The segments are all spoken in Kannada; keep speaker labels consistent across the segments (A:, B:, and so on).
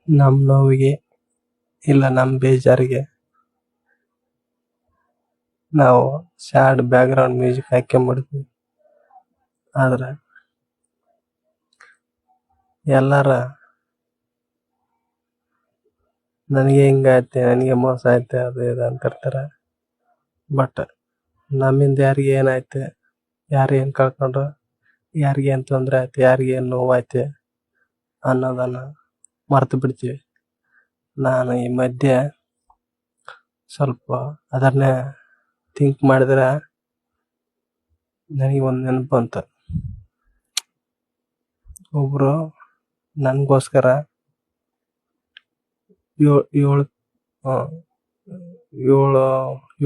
A: ನಮ್ಮ ನೋವಿಗೆ ಇಲ್ಲ ನಮ್ಮ ಬೇಜಾರಿಗೆ ನಾವು ಸ್ಯಾಡ್ ಬ್ಯಾಕ್ಗ್ರೌಂಡ್ ಮ್ಯೂಸಿಕ್ ಹಾಕ್ಕೊಂಡ್ಬಿಡ್ತೀವಿ. ಆದ್ರೆ ಎಲ್ಲಾರ ನನಗೆ ಹಿಂಗಾಯ್ತೆ, ನನಗೆ ಮೋಸ ಐತೆ, ಅದು ಇದು ಅಂತಿರ್ತಾರೆ. ಬಟ್ ನಮ್ಮಿಂದ ಯಾರಿಗೆ ಏನಾಯ್ತೆ, ಯಾರು ಏನು ಕಳ್ಕೊಂಡ್ರು, ಯಾರಿಗೆ ಏನು ತೊಂದರೆ ಆಯ್ತು, ಯಾರಿಗೆ ಏನು ನೋವಾಯ್ತೆ ಅನ್ನೋದನ್ನ ಮರ್ತು ಬಿಡ್ತೀವಿ. ನಾನು ಈ ಮಧ್ಯೆ ಸ್ವಲ್ಪ ಅದನ್ನೇ ಥಿಂಕ್ ಮಾಡಿದ್ರೆ ನನಗೆ ಒಂದು ನೆನಪು ಬಂತು. ಒಬ್ರು ನನಗೋಸ್ಕರ ಏಳು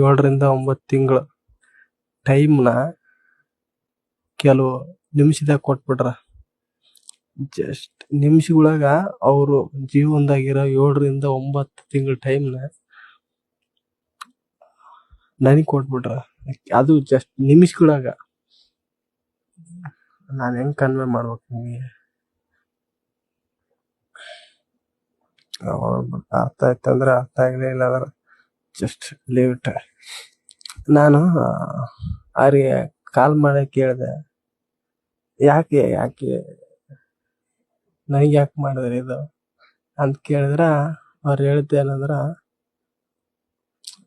A: 7ರಿಂದ 9 ತಿಂಗಳು ಟೈಮ್ನ ಕೆಲವು ನಿಮಿಷದಾಗ ಕೊಟ್ಬಿಟ್ರ. ಜಸ್ಟ್ ನಿಮಿಷಗಳಾಗ ಅವರು ಜೀವನದಾಗಿರೋ 7ರಿಂದ 9 ತಿಂಗಳ ಟೈಮ್ನ ನನಗೆ ಕೊಟ್ಬಿಟ್ರ. ಅದು ಜಸ್ಟ್ ನಿಮಿಷಗಳಾಗ. ನಾನು ಹೆಂಗ್ ಕನ್ವೆ ಮಾಡ್ಬೇಕು ನಿಮಗೆ? ಅರ್ಥ ಆಯ್ತಂದ್ರೆ ಅರ್ಥ ಆಗಲಿಲ್ಲ ಅಂದ್ರೆ ಜಸ್ಟ್ ಲೀವ್ ಇಟ್. ನಾನು ಅವ್ರಿಗೆ ಕಾಲ್ ಮಾಡಿ ಕೇಳಿದೆ, ಯಾಕೆ ನನಗೆ ಯಾಕೆ ಮಾಡಿದ್ರಿ ಇದು ಅಂತ ಕೇಳಿದ್ರ ಅವ್ರು ಹೇಳಿದ್ದೇನಂದ್ರ,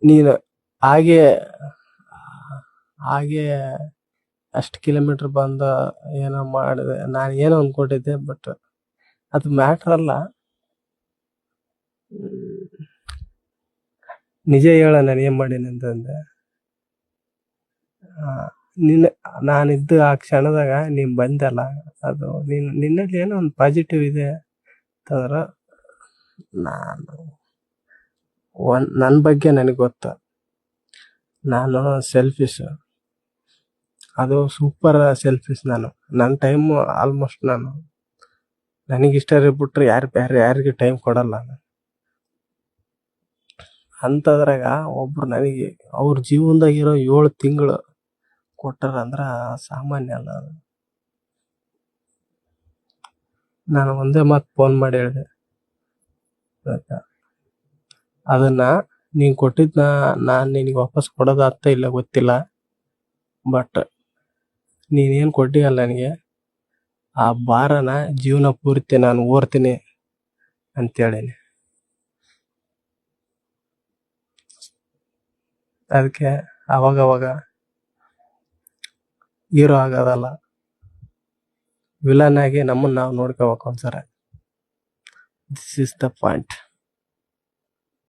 A: ನೀನು ಹಾಗೆ ಅಷ್ಟು ಕಿಲೋಮೀಟರ್ ಬಂದ ಏನೋ ಮಾಡಿದೆ, ನಾನು ಏನೋ ಅನ್ಕೊಂಡಿದ್ದೆ. ಬಟ್ ಅದು ಮ್ಯಾಟ್ರ್ ಅಲ್ಲ. ನಿಜ ಹೇಳ, ನಾನು ಏನ್ ಮಾಡೀನಿ ಅಂತಂದೆ. ನಾನಿದ್ದು ಆ ಕ್ಷಣದಾಗ ನೀನ್ ಬಂದಲ್ಲ, ಅದು ನಿನ್ನಲ್ಲಿ ಏನೋ ಒಂದು ಪಾಸಿಟಿವ್ ಇದೆ ಅಂತಂದ್ರ, ನನ್ನ ಬಗ್ಗೆ ನನಗೆ ಗೊತ್ತು. ನಾನು ಸೆಲ್ಫಿಶ್, ಅದು ಸೂಪರ್ ಸೆಲ್ಫಿಶ್. ನನ್ನ ಟೈಮ್ ಆಲ್ಮೋಸ್ಟ್ ನನಗಿಷ್ಟ ಬಿಟ್ರೆ ಯಾರಿಗೆ ಟೈಮ್ ಕೊಡಲ್ಲ. ಅಂತದ್ರಾಗ ಒಬ್ರು ನನಗೆ ಅವ್ರ ಜೀವನದಾಗಿರೋ 7 ತಿಂಗಳು ಕೊಟ್ಟಾರ ಅಂದ್ರ ಸಾಮಾನ್ಯ ಅಲ್ಲ ಅದು. ನಾನು ಒಂದೇ ಮಾತು ಫೋನ್ ಮಾಡಿ ಹೇಳಿದೆ, ಅದನ್ನ ನೀನ್ ಕೊಟ್ಟಿದ್ನ ನಾನ್ ನಿನಗೆ ವಾಪಸ್ ಕೊಡೋದಾಗ್ತಾ ಇಲ್ಲ ಗೊತ್ತಿಲ್ಲ, ಬಟ್ ನೀನೇನ್ ಕೊಟ್ಟಿಯಲ್ಲ ನನಗೆ, ಆ ಭಾರನ ಜೀವನ ಪೂರ್ತಿ ನಾನು ಓರ್ತೀನಿ ಅಂತೇಳೀನಿ. ಅದಕ್ಕೆ ಅವಾಗ ಹೀರೋ ಆಗೋದಲ್ಲ, ವಿಲನ್ ಆಗಿ ನಮ್ಮನ್ನ ನಾವು ನೋಡ್ಕೋಬೇಕು ಒಂದ್ಸರ. This is the point.